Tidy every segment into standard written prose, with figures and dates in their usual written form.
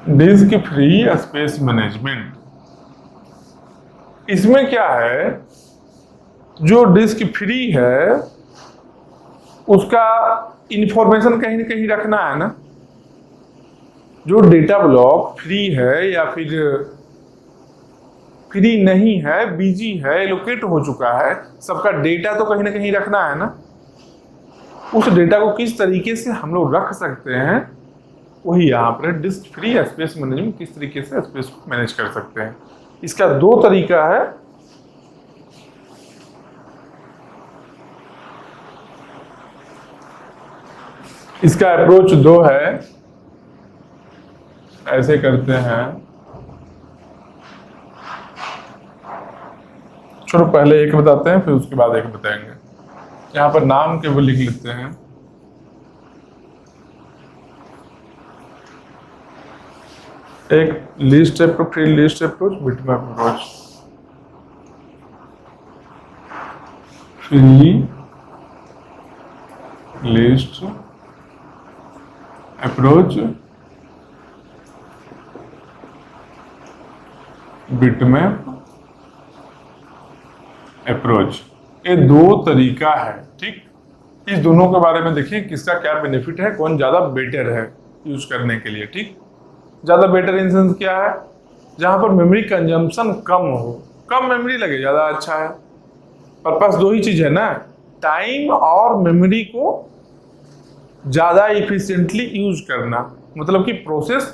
Disc free space management, इसमें क्या है, जो डिस्क फ्री है उसका इंफॉर्मेशन कहीं ना कहीं रखना है ना। जो डेटा ब्लॉक फ्री है या फिर फ्री नहीं है, बिजी है, एलोकेट हो चुका है, सबका डेटा तो कहीं ना कहीं रखना है ना। उस डेटा को किस तरीके से हम लोग रख सकते हैं, वही यहाँ पर डिस्क फ्री स्पेस मैनेजमेंट, किस तरीके से स्पेस को मैनेज कर सकते हैं। इसका दो तरीका है। इसका अप्रोच दो है, ऐसे करते हैं। चलो पहले एक बताते हैं, फिर उसके बाद एक बताएंगे। यहाँ पर नाम केवल लिख लेते हैं। एक list approach, free list approach, bitmap approach. Free list approach, bitmap approach, ये दो तरीका है। ठीक, इस दोनों के बारे में देखिए किसका क्या बेनिफिट है, कौन ज्यादा बेटर है यूज करने के लिए। ठीक, ज्यादा बेटर इन सेंस क्या है, जहां पर मेमोरी कंजम्पशन कम हो, कम मेमोरी लगे, ज्यादा अच्छा है। पर्पस दो ही चीज है ना, टाइम और मेमोरी को ज्यादा इफिशिएंटली यूज करना, मतलब कि प्रोसेस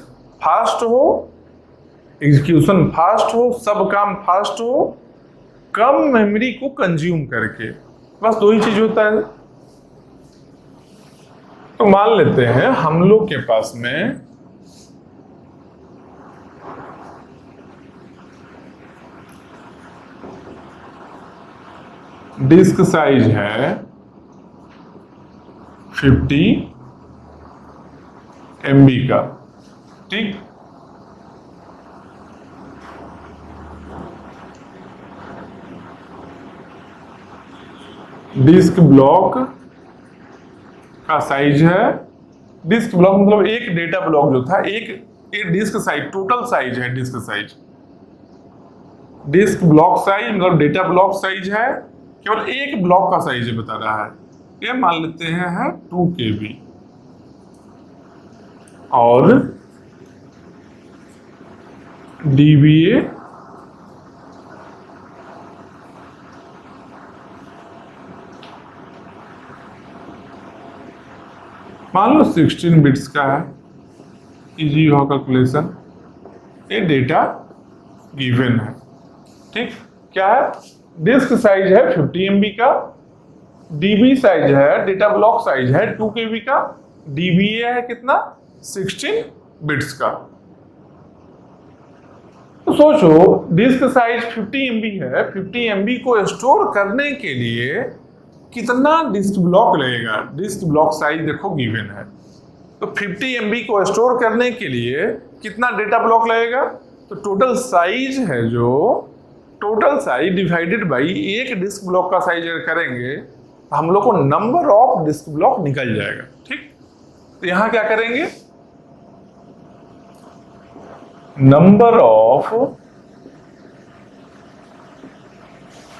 फास्ट हो, एग्जीक्यूशन फास्ट हो, सब काम फास्ट हो, कम मेमोरी को कंज्यूम करके, बस दो ही चीज होता है। तो मान लेते हैं हम लोग के पास में डिस्क साइज है 50 MB का। ठीक, डिस्क ब्लॉक का साइज है, डिस्क ब्लॉक मतलब एक डेटा ब्लॉक जो था, एक डिस्क साइज, टोटल साइज है disk size. Disk block size मतलब डेटा ब्लॉक साइज है, केवल एक ब्लॉक का साइज बता रहा है। ये मान लेते हैं है 2 KB, और DBA मान लो 16 बिट्स का है, इजी हो कैलकुलेशन। ये डेटा गिवन है। ठीक, क्या है, डिस्क साइज है 50 MB का, डीबी साइज है, डेटा ब्लॉक साइज है 2 KB का, डीबीए है कितना, 16 बिट्स का। तो सोचो डिस्क साइज 50 MB है, 50 MB को स्टोर करने के लिए कितना डिस्क ब्लॉक लगेगा। डिस्क ब्लॉक साइज देखो गिवन है, तो 50 MB को स्टोर करने के लिए कितना डेटा ब्लॉक लगेगा। तो टोटल साइज है, जो टोटल साइज डिवाइडेड बाई एक डिस्क ब्लॉक का साइज करेंगे, तो हम लोग को नंबर ऑफ डिस्क ब्लॉक निकल जाएगा। ठीक, तो यहां क्या करेंगे, number of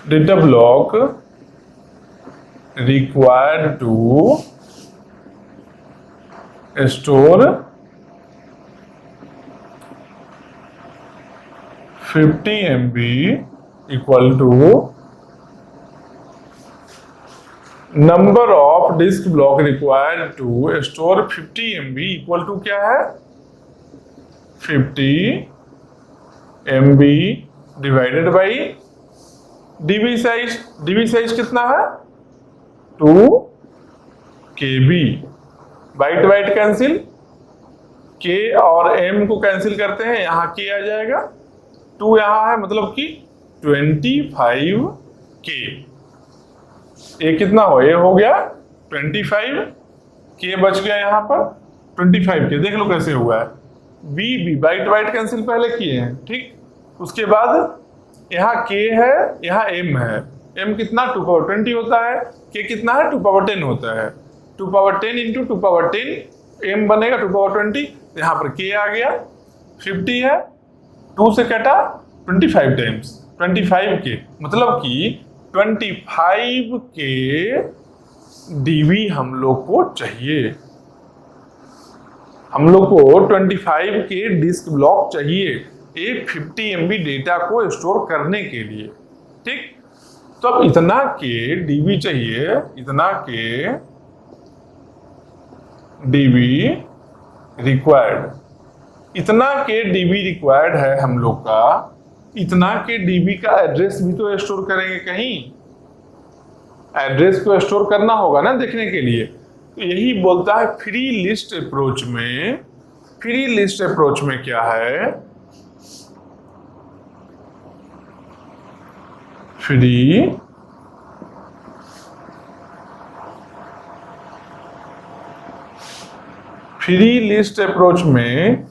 data block required to store 50 MB equal to number of disk block required to store 50 MB equal to क्या है, 50 MB divided by DB size. DB size कितना है, 2 KB। Byte byte cancel, K और M को cancel करते हैं, यहाँ K आ जाएगा, 2 यहाँ है, मतलब कि 25K। ये कितना हो, ये हो गया 25K, बच गया यहाँ पर 25K। देख लो कैसे हुआ है, B बाइट बाइट कैंसिल पहले किए हैं। ठीक, उसके बाद यहाँ K है, यहाँ M है, M कितना 2 पावर 20 होता है, K कितना है 2 पावर 10 होता है, 2 पावर 10 इंटू 2 पावर 10, M बनेगा 2 पावर 20, यहाँ पर K आ गया। 50 है, 2 से कटा 25 टाइम्स 25 के, मतलब कि 25 के डीबी हम लोग को चाहिए। हम लोग को 25 के डिस्क ब्लॉक चाहिए एक 50 MB डेटा को स्टोर करने के लिए, ठीक। तो अब इतना के डीबी चाहिए, इतना के डीबी रिक्वायर्ड, इतना के डीबी रिक्वायर्ड है हम लोग का। इतना के डीबी का एड्रेस भी तो स्टोर करेंगे, कहीं एड्रेस को स्टोर करना होगा ना देखने के लिए। तो यही बोलता है फ्री लिस्ट अप्रोच में। फ्री लिस्ट अप्रोच में क्या है, फ्री लिस्ट अप्रोच में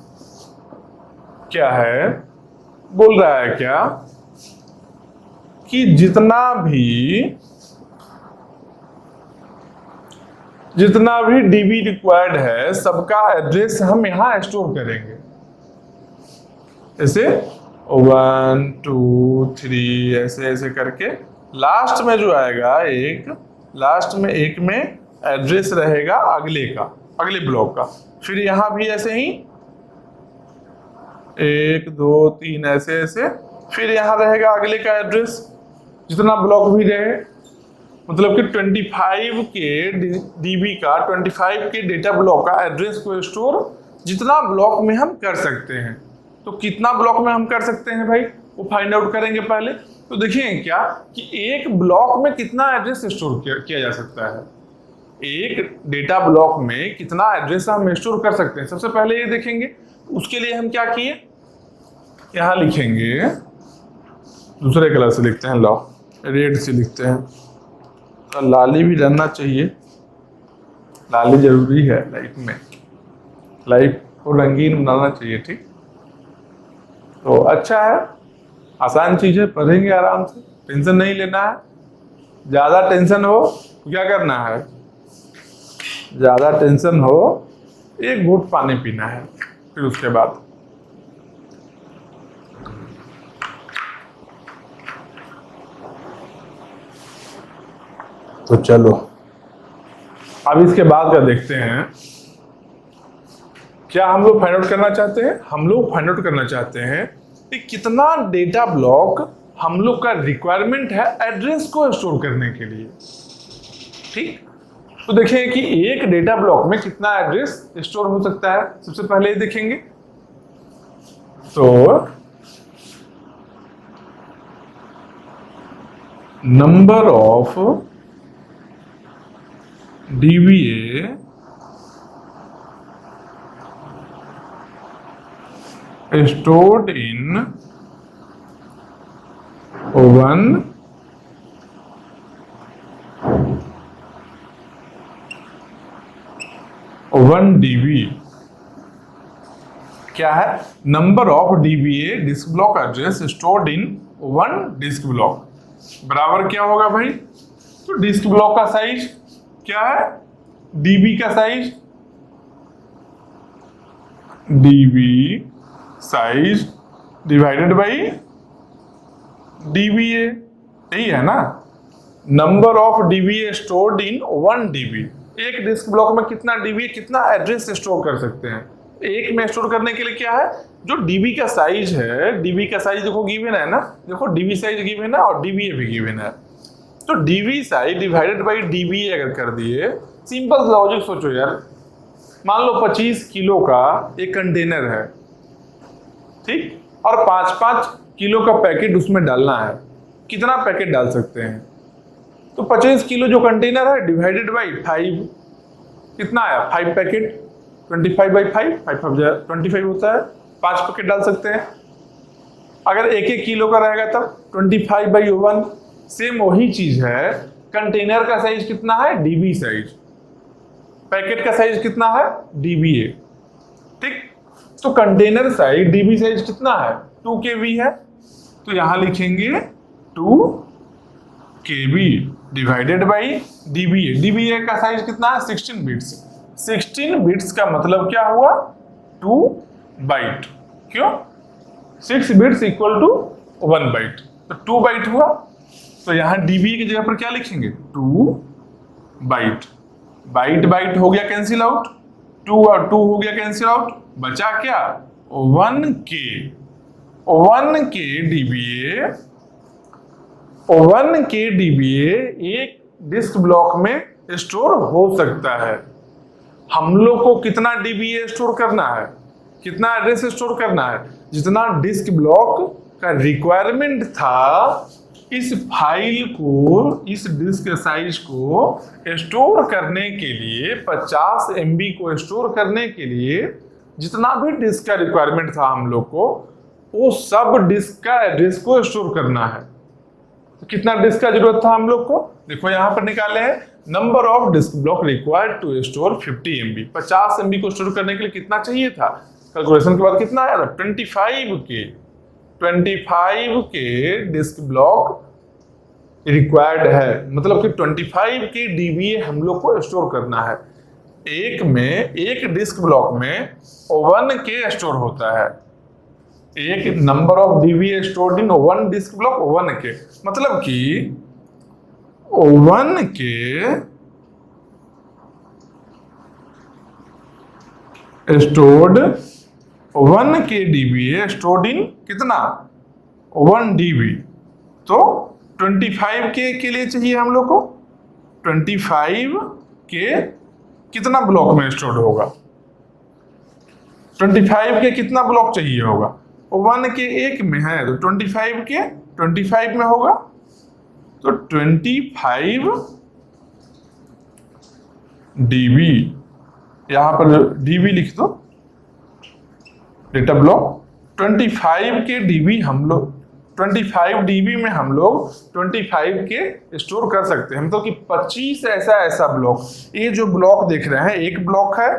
क्या है, बोल रहा है क्या कि जितना भी डीबी रिक्वायर्ड है सबका एड्रेस हम यहां स्टोर करेंगे। ऐसे 1 2 3 ऐसे ऐसे करके लास्ट में जो आएगा लास्ट में एक में एड्रेस रहेगा अगले ब्लॉक का। फिर यहां भी ऐसे ही 1 2 3 ऐसे ऐसे, फिर यहां रहेगा अगले का एड्रेस, जितना ब्लॉक भी रहे। मतलब कि 25 के डीबी का 25 के डेटा ब्लॉक का एड्रेस को स्टोर जितना ब्लॉक में हम कर सकते हैं। तो कितना ब्लॉक में हम कर सकते हैं भाई, वो फाइंड आउट करेंगे पहले। तो देखिए क्या कि एक ब्लॉक में कितना एड्रेस स्टोर किया जा सकता है, एक डेटा ब्लॉक में कितना एड्रेस हम स्टोर कर सकते हैं, सबसे पहले ये देखेंगे। उसके लिए हम क्या किए, यहां लिखेंगे, दूसरे कलर से लिखते हैं, लो रेड से लिखते हैं। तो लाली भी रहना चाहिए, लाली जरूरी है लाइफ में, लाइफ को रंगीन बनाना चाहिए, ठीक। तो अच्छा है, आसान चीज है, पढ़ेंगे आराम से, टेंशन नहीं लेना है। ज्यादा टेंशन हो तो क्या करना है, ज्यादा टेंशन हो एक घूंट पानी पीना है, फिर उसके बाद तो चलो अब इसके बाद का देखते हैं। क्या हम लोग फाइंड आउट करना चाहते हैं, हम लोग फाइंड आउट करना चाहते हैं कि कितना डेटा ब्लॉक हम लोग का रिक्वायरमेंट है एड्रेस को स्टोर करने के लिए, ठीक। तो देखिए कि एक डेटा ब्लॉक में कितना एड्रेस स्टोर हो सकता है, सबसे पहले ये देखेंगे। तो number of DBA stored in one DB क्या है, number of DBA disk block address stored in 1 disk block बराबर क्या होगा भाई, तो डिस्क ब्लॉक का साइज क्या है, DB का size, DB size divided by DBA, यही है ना। Number of DBA stored in 1 DB, एक डिस्क ब्लॉक में कितना DBA कितना एड्रेस स्टोर कर सकते हैं। एक में स्टोर करने के लिए क्या है, जो DB का साइज है, DB का साइज देखो गिवन है ना, देखो DB साइज गिवन है और DBA भी गिवन है। तो DB size divided by DBA अगर कर दिए, सिंपल लॉजिक सोचो यार, मान लो 25 किलो का एक कंटेनर है, ठीक, और 5-5 किलो का पैकेट उसमें डालना है, कितना पैकेट डाल सकते हैं, तो 25 किलो जो कंटेनर है डिवाइडेड बाई 5, कितना आया 5 पैकेट, 25/5, 25 होता है, 5 पैकेट डाल सकते हैं। अगर 1-1 किलो का रहेगा तब 25/1, सेम वही चीज है। कंटेनर का साइज कितना है, DB साइज, पैकेट का साइज कितना है, DBA, ठीक। तो कंटेनर साइज DB साइज कितना है, 2 KB है, तो यहां लिखेंगे 2 KB divided by DBA। DBA का साइज कितना है, 16 बिट्स। 16 बिट्स का मतलब क्या हुआ, 2 बाइट, क्यों? 6 बिट्स इक्वल टू 1 बाइट, तो 2 बाइट हुआ। तो यहां डीबीए की जगह पर क्या लिखेंगे? 2 बाइट। बाइट बाइट हो गया कैंसिल आउट, 2 और 2 हो गया कैंसिल आउट, बचा क्या? 1K। 1K dBA, 1K dBA एक डिस्क ब्लॉक में स्टोर हो सकता है। हम लोग को कितना डीबीए स्टोर करना है, कितना एड्रेस स्टोर करना है? जितना डिस्क ब्लॉक का रिक्वायरमेंट था इस फाइल को, इस डिस्क साइज को स्टोर करने के लिए, 50 MB को स्टोर करने के लिए जितना भी डिस्क का रिक्वायरमेंट था हम लोग को, वो सब डिस्क का एड्रेस को स्टोर करना है। तो कितना डिस्क का जरूरत था हम लोग को? देखो यहां पर निकाले हैं, number of disk block required to store 50 MB। 50 MB को स्टोर करने के लिए कितना चाहिए था? कैलकुलेशन के बाद कितना आया था? 25 के डिस्क ब्लॉक रिक्वायर्ड है, मतलब कि 25 के डीबीए हम लोग को स्टोर करना है। एक डिस्क ब्लॉक में 1K स्टोर होता है। एक number of dBA stored in 1 disk block 1K, मतलब कि 1K stored 1K dBA stored in कितना? 1 DB। तो 25K के लिए चाहिए हम लोग को 25K कितना ब्लॉक में स्टोर्ड होगा? 25K कितना ब्लॉक चाहिए होगा? 1K एक में है तो 25K 25 में होगा, तो 25 DB, यहां पर DB लिख दो, डेटा ब्लॉक 25 के DB हम लोग 25 DB में हम लोग 25 के स्टोर कर सकते हैं। मतलब कि 25 ऐसा ब्लॉक, ये जो ब्लॉक देख रहे हैं, एक ब्लॉक है,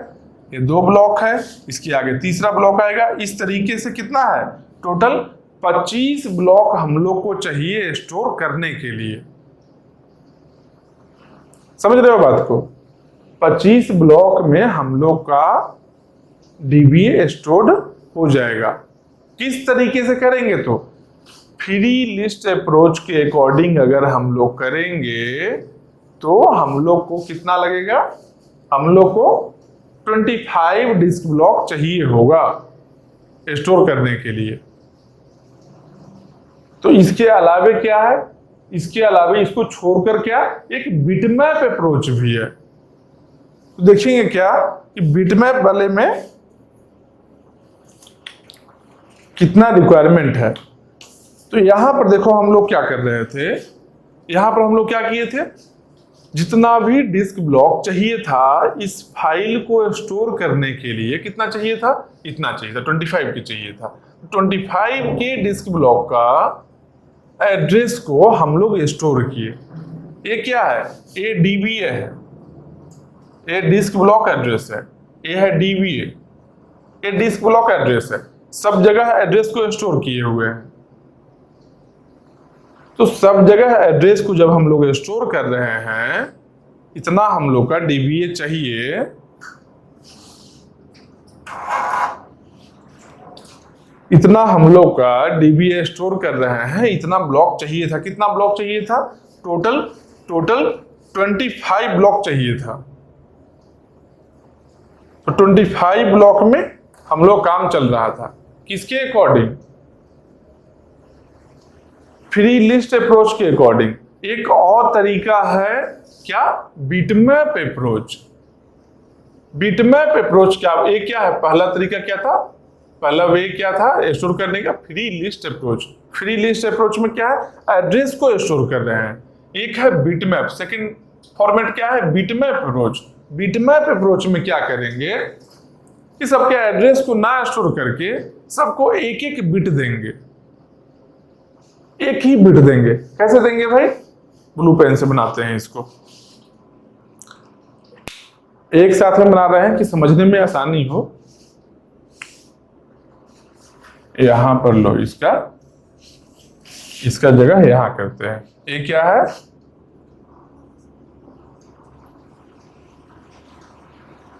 ये 2 ब्लॉक है, इसके आगे तीसरा ब्लॉक आएगा। इस तरीके से कितना है? टोटल 25 ब्लॉक हम लोग को चाहिए स्टोर करने के लिए। समझ रहे हो बात को? 25 ब्लॉक में हम लोग का डीबीए स्टोर्ड हो जाएगा। किस तरीके से करेंगे? तो फ्री लिस्ट अप्रोच के अकॉर्डिंग अगर हम लोग करेंगे तो हम लोग को कितना लगेगा? हम लोग को 25 डिस्क ब्लॉक चाहिए होगा स्टोर करने के लिए। तो इसके अलावे क्या है? इसके अलावे इसको छोड़कर क्या एक बिटमैप अप्रोच भी है। तो देखेंगे क्या कि बिटमैप वाले में कितना रिक्वायरमेंट है। तो यहां पर देखो हम लोग क्या कर रहे थे, यहां पर हम लोग क्या किए थे, जितना भी डिस्क ब्लॉक चाहिए था इस फाइल को स्टोर करने के लिए कितना चाहिए था? इतना चाहिए था, 25 के चाहिए था। 25 के डिस्क ब्लॉक का एड्रेस को हम लोग स्टोर किए। ये क्या है? ये डीबीए है, ये डिस्क ब्लॉक एड्रेस है, ये है डीबीए, ये डिस्क ब्लॉक एड्रेस है। सब जगह एड्रेस को स्टोर किए हुए हैं। तो सब जगह एड्रेस को जब हम लोग स्टोर कर रहे हैं, इतना हम लोग का डीबीए चाहिए। इतना हम लोग का डीबीए स्टोर कर रहे हैं, इतना ब्लॉक चाहिए था। कितना ब्लॉक चाहिए था? टोटल 25 ब्लॉक चाहिए था। तो 25 ब्लॉक में हम लोग काम चल रहा था। किसके अकॉर्डिंग? फ्री लिस्ट अप्रोच के अकॉर्डिंग। एक और तरीका है क्या? Bitmap approach. बिटमैप अप्रोच क्या? एक क्या है? पहला तरीका क्या था? पहला वे क्या था स्टोर करने का? Free list approach. Free list approach में क्या है? एड्रेस को स्टोर कर रहे हैं। एक है बिटमैप। सेकंड फॉर्मेट क्या है? Bitmap approach. बिटमैप अप्रोच में क्या करेंगे कि सबके एड्रेस को ना स्टोर करके सबको एक एक बिट देंगे, एक ही बिट देंगे। कैसे देंगे भाई? ब्लू पेन से बनाते हैं इसको, एक साथ में बना रहे हैं कि समझने में आसानी हो। यहां पर लो, इसका जगह यहां करते हैं। ये क्या है?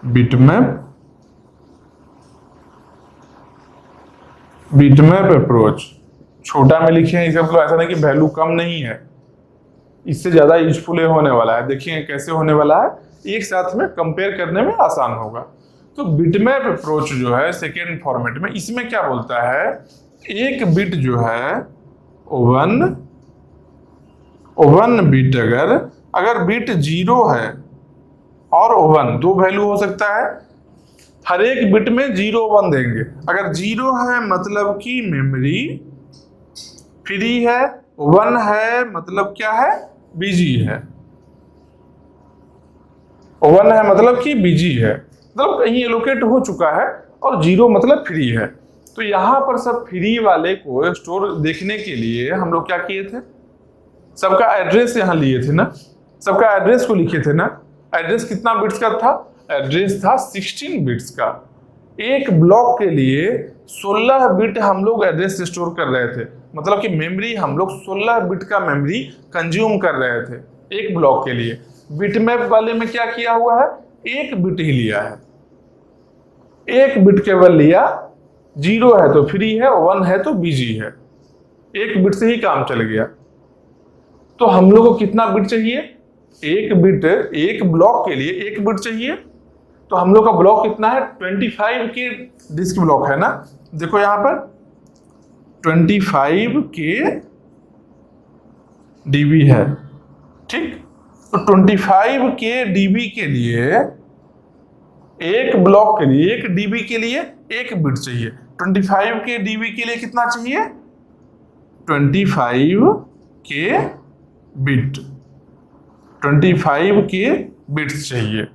बिटमैप बिटमैप अप्रोच छोटा में लिखे हैं, इसका मतलब ऐसा नहीं कि वैल्यू कम नहीं है, इससे ज्यादा यूजफुल होने वाला है। देखिए कैसे होने वाला है, एक साथ में कंपेयर करने में आसान होगा। तो बिटमैप अप्रोच जो है सेकेंड फॉर्मेट में, इसमें क्या बोलता है, एक बिट जो है वन बिट, अगर बिट 0 है और 1 दो वैल्यू हो सकता है, हर एक बिट में 0 1 देंगे। अगर 0 है मतलब कि मेमोरी फ्री है, 1 है मतलब क्या है, बिजी है। 1 है मतलब कि बिजी है, मतलब कहीं एलोकेट हो चुका है, और 0 मतलब फ्री है। तो यहां पर सब फ्री वाले को स्टोर देखने के लिए हम लोग क्या किए थे, सबका एड्रेस यहां लिए थे ना, सबका एड्रेस को लिखे थे ना। एड्रेस कितना बिट्स का था, एड्रेस था 16 बिट्स का। एक ब्लॉक के लिए 16 बिट हम लोग एड्रेस स्टोर कर रहे थे, मतलब कि मेमोरी हम लोग 16 बिट का मेमोरी कंज्यूम कर रहे थे एक ब्लॉक के लिए। बिटमैप वाले में क्या किया हुआ है, एक बिट ही लिया है, एक बिट केवल लिया। 0 है तो फ्री है, 1 है तो बिजी है, एक बिट से ही काम चल गया। तो हम लोग को कितना बिट चाहिए, एक बिट, एक ब्लॉक के लिए एक बिट चाहिए। तो हम लोग का ब्लॉक कितना है, 25 के डिस्क ब्लॉक है ना, देखो यहां पर 25 के डीबी है, ठीक। तो 25 के डीबी के लिए, एक ब्लॉक के लिए, एक डीबी के लिए एक बिट चाहिए। 25 के डीबी के लिए कितना चाहिए, 25 के बिट, 25 के बिट्स चाहिए।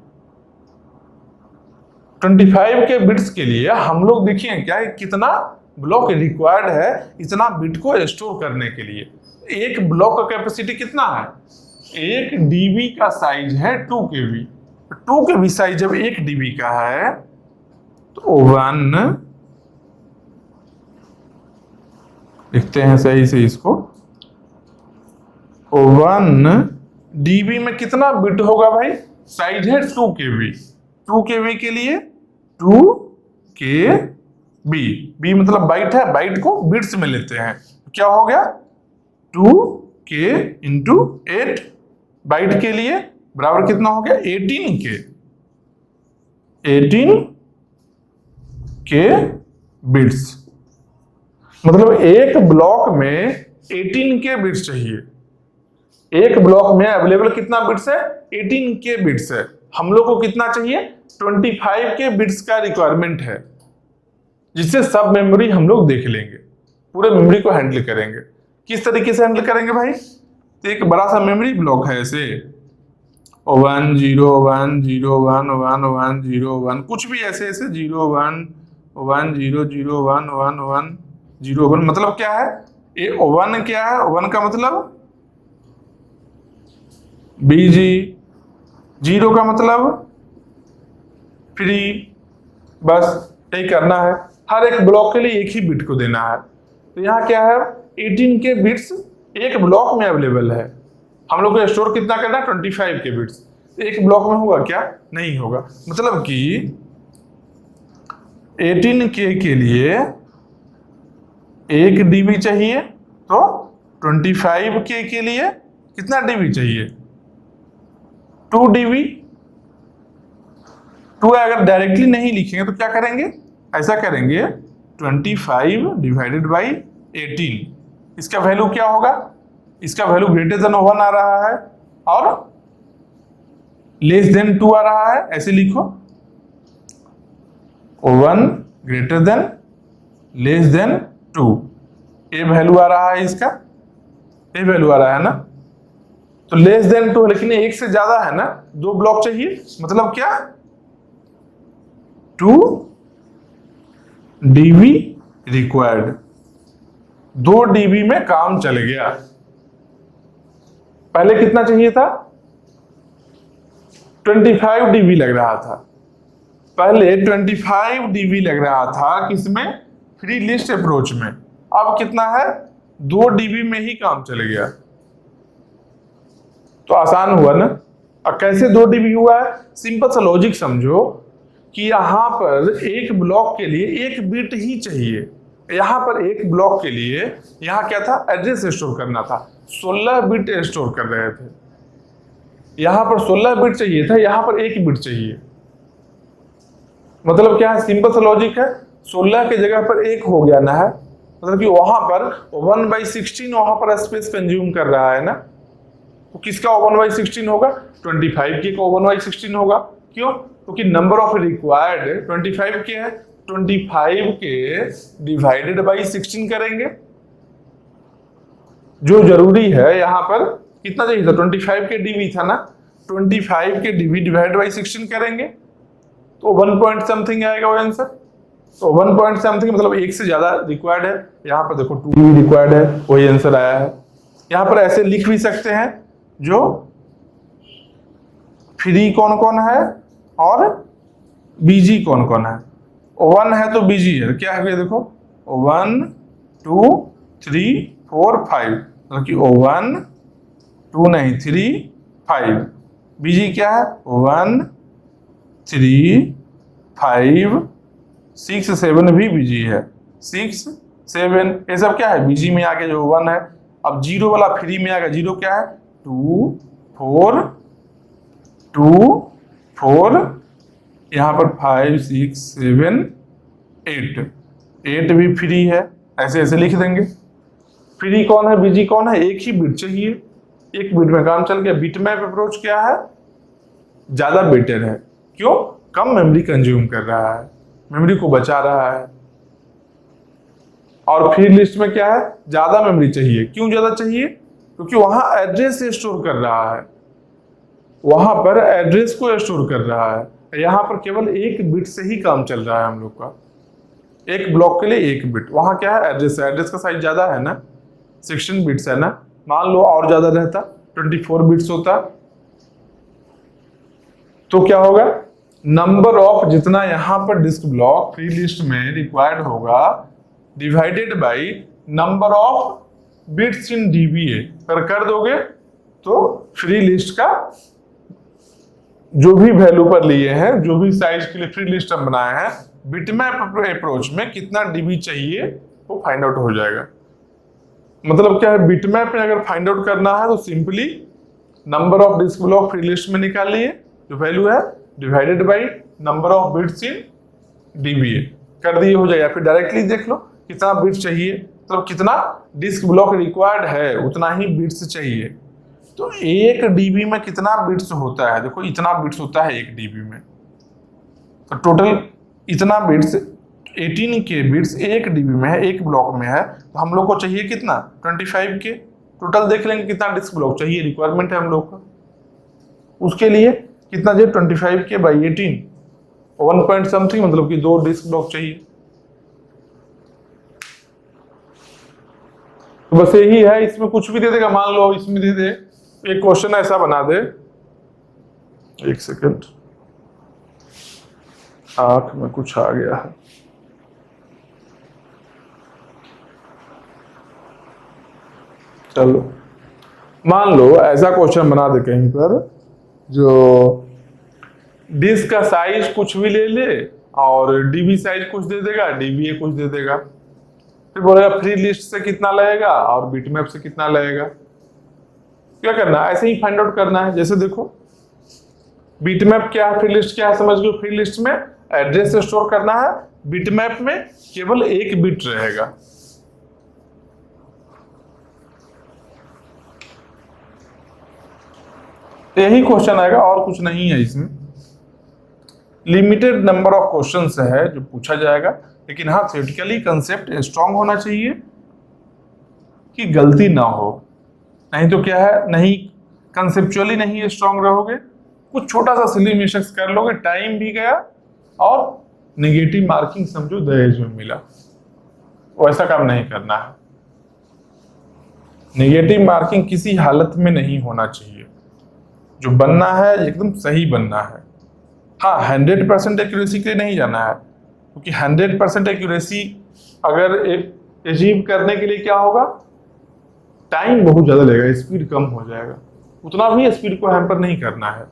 25 के बिट्स के लिए हम लोग देखिए क्या कितना ब्लॉक रिक्वायर्ड है इतना बिट को स्टोर करने के लिए। एक ब्लॉक का कैपेसिटी कितना है, एक डीबी का साइज है 2 KB। 2 KB साइज जब एक डीबी का है तो 1, लिखते हैं सही से इसको, 1 डीबी में कितना बिट होगा भाई, साइज है 2 KB। 2 KB के लिए 2 KB, बी मतलब बाइट है, बाइट को बिट्स में लेते हैं, क्या हो गया 2K इंटू 8, बाइट के लिए बराबर कितना हो गया 18K, 18K बिट्स। मतलब एक ब्लॉक में 18K बिट्स चाहिए। एक ब्लॉक में अवेलेबल कितना बिट्स है, 18K बिट्स है। हम लोग को कितना चाहिए, 25K बिट्स का रिक्वायरमेंट है, जिससे सब मेमोरी हम लोग देख लेंगे, पूरे मेमोरी को हैंडल करेंगे। किस तरीके से हैंडल करेंगे भाई, तो एक बड़ा सा मेमोरी ब्लॉक है ऐसे 1 0 1 0 1 1 1 0 1, कुछ भी ऐसे ऐसे 0 1 1 0 0 1 1 1 0 1, मतलब क्या है ये 1 क्या है, 1 का मतलब बिजी, 0 का मतलब फ्री, बस यही करना है। हर एक ब्लॉक के लिए एक ही बिट को देना है। तो यहाँ क्या है 18K बिट्स एक ब्लॉक में अवेलेबल है, हम लोग को स्टोर कितना करना है 25K बिट्स। एक ब्लॉक में होगा क्या, नहीं होगा। मतलब कि 18K के लिए 1 DB चाहिए, तो 25K के लिए कितना DB चाहिए 2 DB। 2 अगर डायरेक्टली नहीं लिखेंगे तो क्या करेंगे, ऐसा करेंगे 25 डिवाइडेड बाई 18, इसका वैल्यू क्या होगा, इसका वैल्यू ग्रेटर देन 1 आ रहा है और लेस देन 2 आ रहा है, ऐसे लिखो 1 ग्रेटर देन लेस देन 2, ये वैल्यू आ रहा है, इसका ये वैल्यू आ रहा है ना। तो लेस देन 2 लेकिन एक से ज्यादा है ना, 2 ब्लॉक चाहिए, मतलब क्या 2 DB रिक्वायर्ड, 2 DB में काम चल गया। पहले कितना चाहिए था 25 DB लग रहा था, पहले 25 DB लग रहा था किसमें, फ्री लिस्ट अप्रोच में। अब कितना है 2 DB में ही काम चल गया, तो आसान हुआ ना। अब कैसे 2 DB हुआ है, सिंपल सा लॉजिक समझो कि यहां पर एक ब्लॉक के लिए एक बिट ही चाहिए, यहां पर एक ब्लॉक के लिए यहां क्या था, एड्रेस स्टोर करना था, 16 बिट स्टोर कर रहे थे। यहां पर 16 बिट चाहिए था, यहां पर 1 बिट चाहिए। मतलब क्या है, सिंपल सा लॉजिक है, 16 की जगह पर 1 हो गया ना है, मतलब कि वहां पर 1/16 वहां पर स्पेस कंज्यूम कर रहा है ना। तो किसका 1/16 होगा, 25 के का 1/16 होगा। क्यों, क्योंकि नंबर ऑफ रिक्वायर्ड 25 के है, 25 के डिवाइडेड बाई 16 करेंगे। जो जरूरी है यहां पर कितना चाहिए था, 25 के डीवी था ना, 25 के डीवी डिवाइड बाई 16 करेंगे तो 1 पॉइंट समथिंग आएगा वो आंसर। तो 1 पॉइंट समथिंग मतलब 1 से ज्यादा रिक्वायर्ड है। यहां पर देखो 2 भी रिक्वायर्ड है, वही आंसर आया है। यहां पर ऐसे लिख भी सकते हैं, जो फ्री कौन कौन है और बीजी कौन कौन है। 1 है तो बीजी है, क्या है देखो 1 2 3 4 5, मतलब कि 1 2 नहीं 3 5। बीजी क्या है 1 3 5 6 7 भी बीजी है, 6 7 ये सब क्या है बीजी में आके जो 1 है। अब जीरो वाला फ्री में आएगा, जीरो क्या है 2 4 2 4, यहां पर 5 6 7 8, 8 भी फ्री है, ऐसे ऐसे लिख देंगे। फ्री कौन है बीजी कौन है, एक ही बिट चाहिए, एक बिट में काम चल गया। बिटमैप अप्रोच क्या है, ज्यादा बेटर है। क्यों, कम मेमोरी कंज्यूम कर रहा है, मेमोरी को बचा रहा है। और फ्री लिस्ट में क्या है, ज्यादा मेमोरी चाहिए। क्यों ज्यादा चाहिए, क्योंकि वहां एड्रेस स्टोर कर रहा है, वहां पर एड्रेस को स्टोर कर रहा है। यहां पर केवल एक बिट से ही काम चल रहा है हम लोग का, एक ब्लॉक के लिए एक बिट। वहां क्या है, एड्रेस है, एड्रेस का साइज ज्यादा है ना, 16 बिट्स है ना। मान लो और ज्यादा रहता, 24 बिट्स होता, तो क्या होगा, नंबर ऑफ जितना यहां पर डिस्क ब्लॉक फ्री लिस्ट में रिक्वायर्ड होगा divided by number of bits in dBA कर दोगे तो फ्री लिस्ट का जो भी वैल्यू पर लिए हैं, जो भी साइज के लिए फ्री लिस्ट हम बनाए हैं, बिटमैप अप्रोच में कितना डीबी चाहिए वो फाइंड आउट हो जाएगा। मतलब क्या है, बिटमैप में अगर फाइंड आउट करना है तो simply number of disk block free list में निकालिए, जो वैल्यू है divided by number of bits in dBA कर दिए, हो जाएगा। फिर डायरेक्टली देख लो कितना बिट्स चाहिए, मतलब कितना डिस्क ब्लॉक रिक्वायर्ड है उतना ही बिट्स चाहिए। तो एक डीबी में कितना बिट्स होता है, देखो इतना बिट्स होता है एक डीबी में, तो टोटल इतना बिट्स 18 के बिट्स एक डीबी में है, एक ब्लॉक में है। तो हम लोग को चाहिए कितना 25 के। टोटल देख लेंगे कितना डिस्क ब्लॉक चाहिए, रिक्वायरमेंट है हम लोग का, उसके लिए कितना चाहिए 25 के बाई 18, 1 पॉइंट समथिंग, मतलब कि 2 डिस्क ब्लॉक चाहिए। तो बस यही है, इसमें कुछ भी दे देगा, मान लो इसमें दे दे, एक क्वेश्चन ऐसा बना दे, एक सेकंड आंख में कुछ आ गया है, चलो मान लो ऐसा क्वेश्चन बना दे कहीं पर, जो डिस्क का साइज कुछ भी ले ले और डीबी साइज कुछ दे देगा, डीबीए कुछ दे देगा, फिर बोलेगा फ्री लिस्ट से कितना लगेगा और बिटमैप से कितना लगेगा। क्या करना है, ऐसे ही फाइंड आउट करना है। जैसे देखो बिटमैप क्या है, फ्री लिस्ट क्या है, समझ लो फ्री लिस्ट में एड्रेस स्टोर करना है, बिटमैप में केवल एक बिट रहेगा। यही क्वेश्चन आएगा और कुछ नहीं है इसमें, लिमिटेड नंबर ऑफ क्वेश्चंस है जो पूछा जाएगा। लेकिन हाँ, थ्योरेटिकली कंसेप्ट स्ट्रांग होना चाहिए कि गलती ना हो, नहीं तो क्या है, नहीं कंसेप्चुअली नहीं स्ट्रांग रहोगे, कुछ छोटा सा सिली मिस्टेक्स कर लोगे, टाइम भी गया और नेगेटिव मार्किंग समझो दहेज में मिला। वैसा काम नहीं करना है, नेगेटिव मार्किंग किसी हालत में नहीं होना चाहिए। जो बनना है एकदम सही बनना है। हाँ, 100% एक्यूरेसी के लिए नहीं जाना है, क्योंकि 100% एक्यूरेसी अगर अचीव करने के लिए क्या होगा, टाइम बहुत ज्यादा लगेगा, स्पीड कम हो जाएगा। उतना भी स्पीड को हैम्पर नहीं करना है।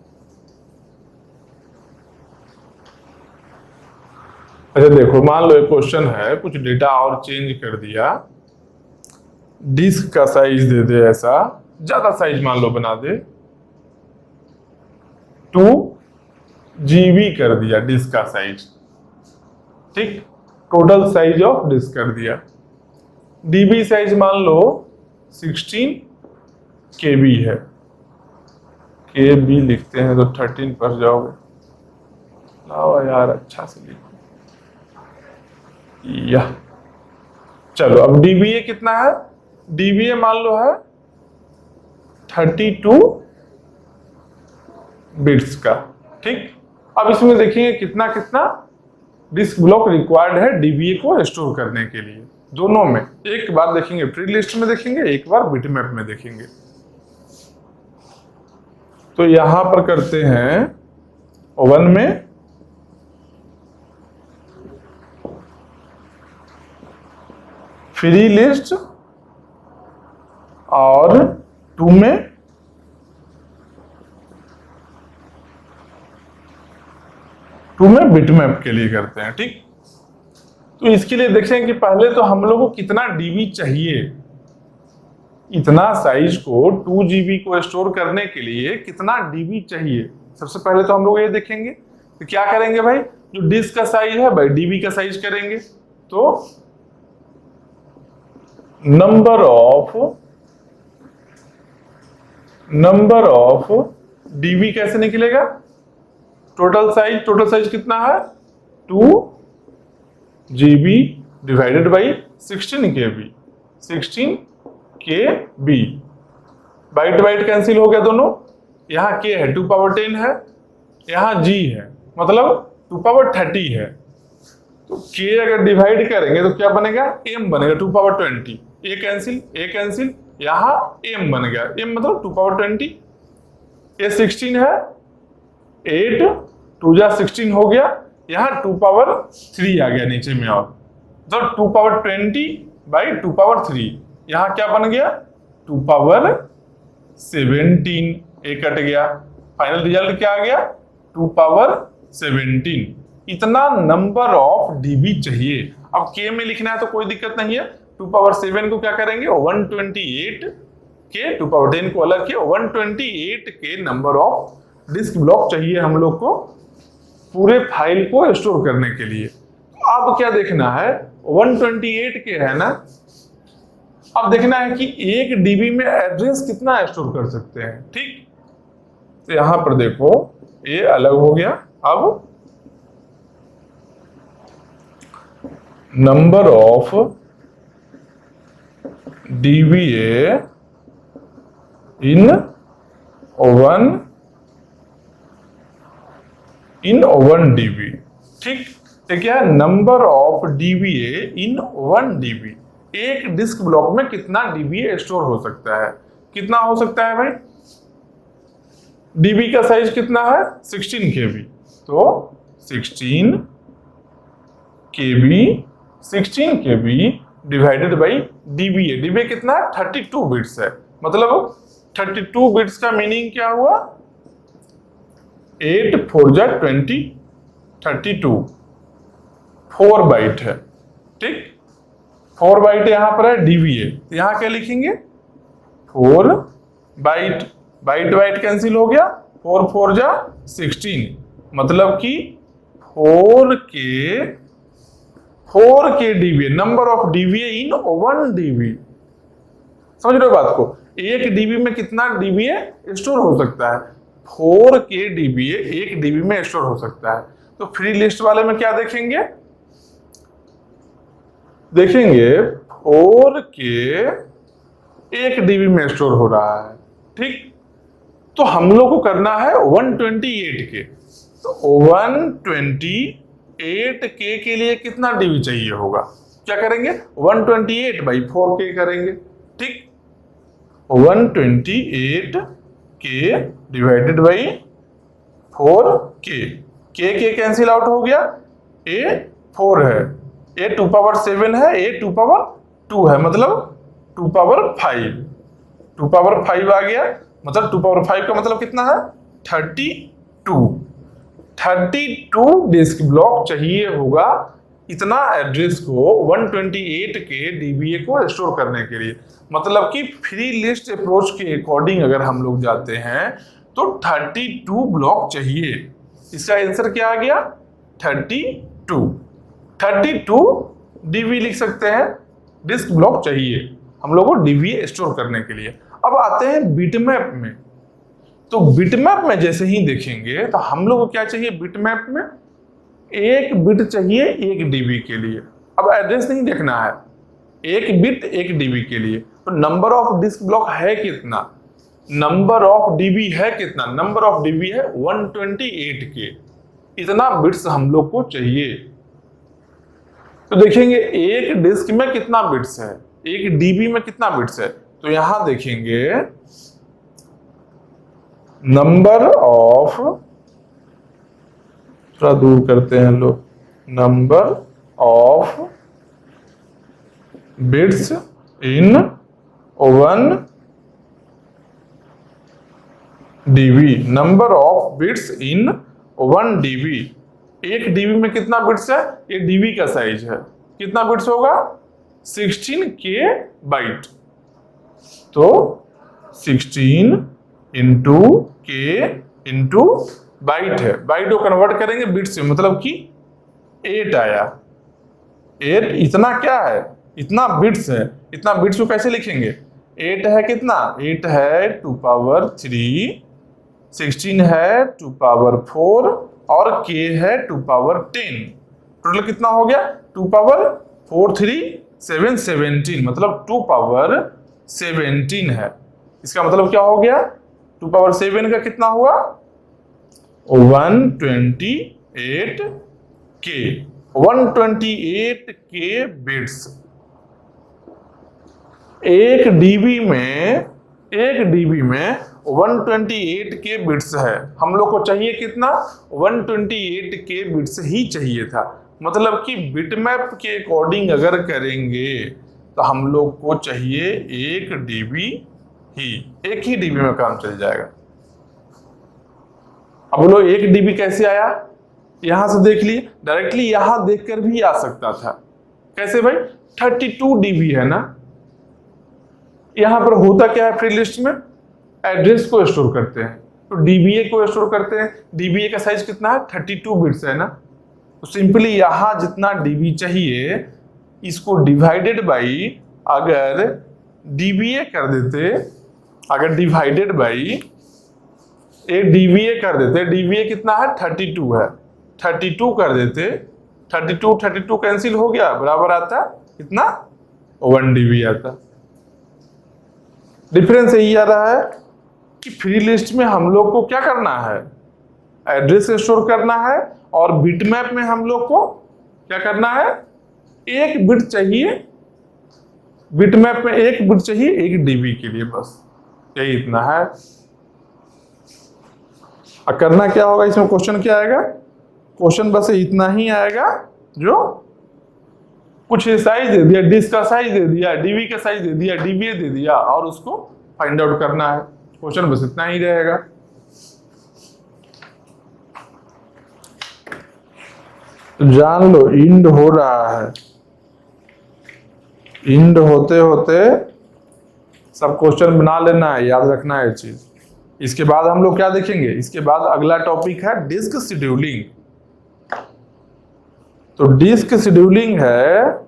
अच्छा देखो, मान लो एक क्वेश्चन है, कुछ डेटा और चेंज कर दिया, डिस्क का साइज दे दे, ऐसा ज्यादा साइज मान लो बना दे, 2 GB कर दिया डिस्क का साइज, ठीक, टोटल साइज ऑफ डिस्क कर दिया। डीबी साइज मान लो 16 KB है, KB लिखते हैं तो 13 पर जाओगे, लाओ यार अच्छा से लिखो, यह चलो। अब डीबीए कितना है, डीबीए मान लो है 32 बिट्स का, ठीक। अब इसमें देखेंगे कितना कितना डिस्क ब्लॉक रिक्वायर्ड है डीबीए को स्टोर करने के लिए, दोनों में। एक बार देखेंगे फ्री लिस्ट में देखेंगे, एक बार बिटमैप में देखेंगे। तो यहां पर करते हैं 1 में फ्री लिस्ट और 2 में बिटमैप के लिए करते हैं, ठीक। तो इसके लिए देखें कि पहले तो हम लोग को कितना डीबी चाहिए, इतना साइज को 2 GB को स्टोर करने के लिए कितना डीबी चाहिए। सबसे पहले तो हम लोग ये देखेंगे, तो क्या करेंगे भाई, जो डिस्क का साइज है भाई डीबी का साइज करेंगे, तो नंबर ऑफ डीबी कैसे निकलेगा, टोटल साइज कितना है 2 GB divided by 16 KB, byte byte cancel हो गया दोनों, यहाँ K है 2 पावर 10 है, यहाँ G है मतलब 2 पावर 30 है, तो K अगर डिवाइड करेंगे तो क्या बनेगा, M बनेगा 2 पावर 20, A कैंसिल, यहाँ M बन गया, M मतलब 2 पावर 20, ये 16 है, 8 2 जा 16 हो गया, यहाँ 2 पावर 3 आ गया नीचे में, और तो 2 पावर 20 बाई 2 पावर 3, यहाँ क्या बन गया 2 पावर 17, ए कट गया, फाइनल रिजल्ट क्या आ गया 2 पावर 17। इतना नंबर ऑफ डीबी चाहिए। अब के में लिखना है तो कोई दिक्कत नहीं है, 2 पावर 7 को क्या करेंगे 128 के, 2 पावर 10 को अलग किया, 128 के नंबर ऑफ डिस्क ब्लॉक चाहिए हम लोग को पूरे फाइल को स्टोर करने के लिए। अब क्या देखना है, 128 के है ना, अब देखना है कि 1 डीबी में एड्रेस कितना स्टोर कर सकते हैं, ठीक। तो यहां पर देखो ये अलग हो गया, अब number of dBA in 1 dB, ठीक। तो क्या है, number of dBA in 1 dB, एक डिस्क ब्लॉक में कितना डीबीए स्टोर हो सकता है, कितना हो सकता है भाई, डीबी का साइज कितना है 16 KB, तो 16 KB divided by dBA, dBA कितना है 32 बिट्स है, मतलब 32 बिट्स का मीनिंग क्या हुआ, 8 4 जा 20, 32 4 बाइट है, ठीक। 4 बाइट यहां पर है डीबीए, यहां क्या लिखेंगे 4 बाइट, बाइट कैंसिल हो गया, 4 4 जा 16, मतलब कि 4 के dBA, number of dBA in 1 dB. समझ रहे हो बात को, एक डीबी में कितना डीबीए स्टोर हो सकता है, 4 के डीबीए एक डीबी में स्टोर हो सकता है। तो फ्री लिस्ट वाले में क्या देखेंगे, 4 के 1 डीबी में स्टोर हो रहा है, ठीक। तो हम लोग को करना है 128 के, तो 128 के लिए कितना डीबी चाहिए होगा, क्या करेंगे 128 बाई 4 करेंगे, ठीक। 128 के डिवाइडेड बाई 4 के कैंसिल आउट हो गया, ए 4 है, ए 2 पावर 7 है, ए 2 पावर 2 है, मतलब 2 पावर 5, 2 पावर 5 आ गया, मतलब 2 पावर 5 का मतलब कितना है 32 डिस्क ब्लॉक चाहिए होगा इतना एड्रेस को 128 के डीबीए को स्टोर करने के लिए। मतलब कि फ्री लिस्ट अप्रोच के अकॉर्डिंग अगर हम लोग जाते हैं तो 32 ब्लॉक चाहिए। इसका आंसर क्या आ गया? 32 डीबी लिख सकते हैं, डिस्क ब्लॉक चाहिए हम लोग को डीबीए स्टोर करने के लिए। अब आते हैं बिटमैप में। तो बिटमैप में जैसे ही देखेंगे तो हम लोग को क्या चाहिए? बिटमैप में 1 बिट चाहिए 1 डीबी के लिए। अब एड्रेस नहीं देखना है, 1 बिट 1 डीबी के लिए। तो नंबर ऑफ डिस्क ब्लॉक है कितना? नंबर ऑफ डीबी है कितना? नंबर ऑफ डीबी है 128 के। इतना बिट्स हम लोग को चाहिए। तो देखेंगे एक डिस्क में कितना बिट्स है, 1 डीबी में कितना बिट्स है। तो यहां देखेंगे नंबर ऑफ, थोड़ा दूर करते हैं लोग, number of bits in 1 dB. Number of bits in 1 dB. 1 dB में कितना बिट्स है? ये डीबी का साइज है, कितना बिट्स होगा? 16K bite. तो 16 इंटू के इंटू बाइट है, बाइट को कन्वर्ट करेंगे बिट्स में, मतलब कि 8 आया। 8 इतना क्या है? इतना बिट्स है। इतना बिट्स को कैसे लिखेंगे? 8 है कितना? 8 है 2 पावर 3, 16 है 2 पावर 4 और k है 2 पावर 10। टोटल कितना हो गया? 2 पावर 4 3 7 17, मतलब 2 पावर 17 है। इसका मतलब क्या हो गया? 2 पावर 7 का कितना हुआ? 128 के। 128 के बिट्स। 1 डीबी में 128 के बिट्स है। हम लोग को चाहिए कितना? 128 के बिट्स ही चाहिए था। मतलब कि बिटमैप के अकॉर्डिंग अगर करेंगे तो हम लोग को चाहिए 1 डीबी ही, 1 ही डीबी में काम चल जाएगा। अब बोलो 1 डीबी कैसे आया? यहां से देख लिए, डायरेक्टली यहां देखकर भी आ सकता था। कैसे भाई? 32 डीबी है ना। यहां पर होता क्या है? फ्री लिस्ट में एड्रेस को स्टोर करते हैं, तो डीबीए को स्टोर करते हैं। डीबीए का साइज कितना है? 32 बिट्स है ना। तो सिंपली यहां जितना डीबी चाहिए इसको डिवाइडेड बाई, अगर डीबीए कर देते, अगर डिवाइडेड बाई एक डीबीए कर देते, डीबीए कितना है? 32 है, 32 कर देते, 32 कैंसिल हो गया, बराबर आता कितना? 1 डीबी आता। डिफरेंस यही आ रहा है कि फ्री लिस्ट में हम लोग को क्या करना है? एड्रेस स्टोर करना है, और बिटमैप में हम लोग को क्या करना है? 1 बिट चाहिए, बिटमैप में 1 बिट चाहिए 1 डीबी के लिए, बस यही इतना है। अब करना क्या होगा? इसमें क्वेश्चन क्या आएगा? क्वेश्चन बस इतना ही आएगा, जो कुछ साइज दे दिया, डिस्क का साइज दे दिया, डीबी का साइज दे दिया, डीबीए दे दिया, और उसको फाइंड आउट करना है। क्वेश्चन बस इतना ही रहेगा। जान लो इंड हो रहा है, इंड होते होते सब क्वेश्चन बना लेना है, याद रखना है चीज। इसके बाद हम लोग क्या देखेंगे? इसके बाद अगला टॉपिक है डिस्क शेड्यूलिंग। तो डिस्क शेड्यूलिंग है,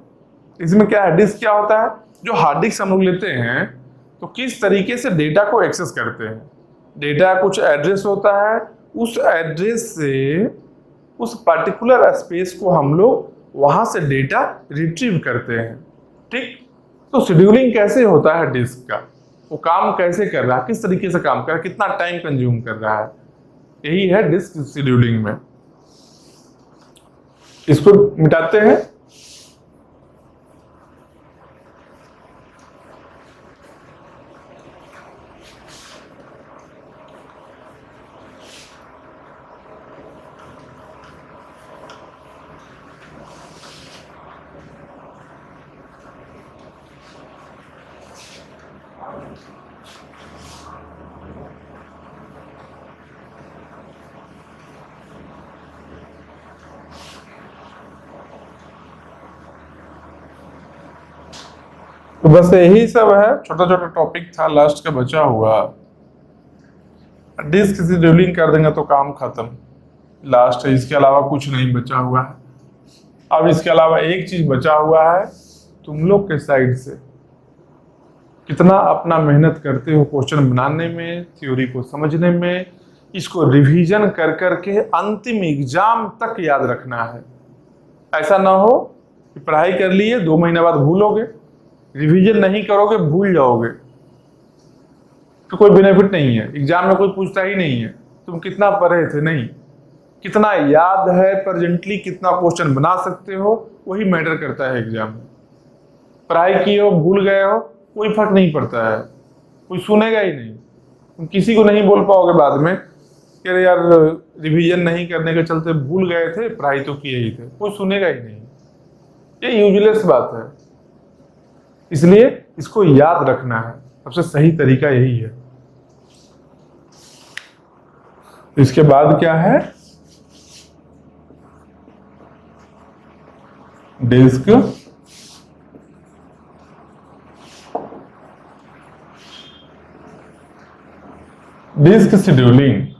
इसमें क्या है? डिस्क क्या होता है? जो हार्ड डिस्क हम लोग लेते हैं तो किस तरीके से डेटा को एक्सेस करते हैं। डेटा कुछ एड्रेस होता है, उस एड्रेस से उस पर्टिकुलर स्पेस को हम लोग वहां से डेटा रिट्रीव करते हैं। ठीक, तो शेड्यूलिंग कैसे होता है डिस्क का, वो काम कैसे कर रहा है, किस तरीके से काम कर रहा है, कितना टाइम कंज्यूम कर रहा है, यही है डिस्क शेड्यूलिंग में। इसको मिटाते हैं। तो बस यही सब है, छोटा छोटा टॉपिक था लास्ट का बचा हुआ। डिस्क शेड्यूलिंग कर देंगे तो काम खत्म, लास्ट है, इसके अलावा कुछ नहीं बचा हुआ है। अब इसके अलावा एक चीज बचा हुआ है, तुम लोग के साइड से कितना अपना मेहनत करते हो क्वेश्चन बनाने में, थ्योरी को समझने में, इसको रिवीजन कर करके अंतिम एग्जाम तक याद रखना है। ऐसा ना हो कि पढ़ाई कर लिए 2 महीने बाद भूलोगे, रिवीजन नहीं करोगे भूल जाओगे, तो कोई बेनिफिट नहीं है। एग्जाम में कोई पूछता ही नहीं है तुम कितना पढ़े थे, नहीं, कितना याद है प्रेजेंटली, कितना क्वेश्चन बना सकते हो, वही मैटर करता है एग्जाम में। पढ़ाई किए हो भूल गए हो कोई फर्क नहीं पड़ता है, कोई सुनेगा ही नहीं। तुम किसी को नहीं बोल पाओगे बाद में कि अरे यार रिवीजन नहीं करने के चलते भूल गए थे, पढ़ाई तो किए ही थे, कोई सुनेगा ही नहीं। ये यूजलेस बात है, इसलिए इसको याद रखना है, सबसे सही तरीका यही है। इसके बाद क्या है, डिस्क शेड्यूलिंग।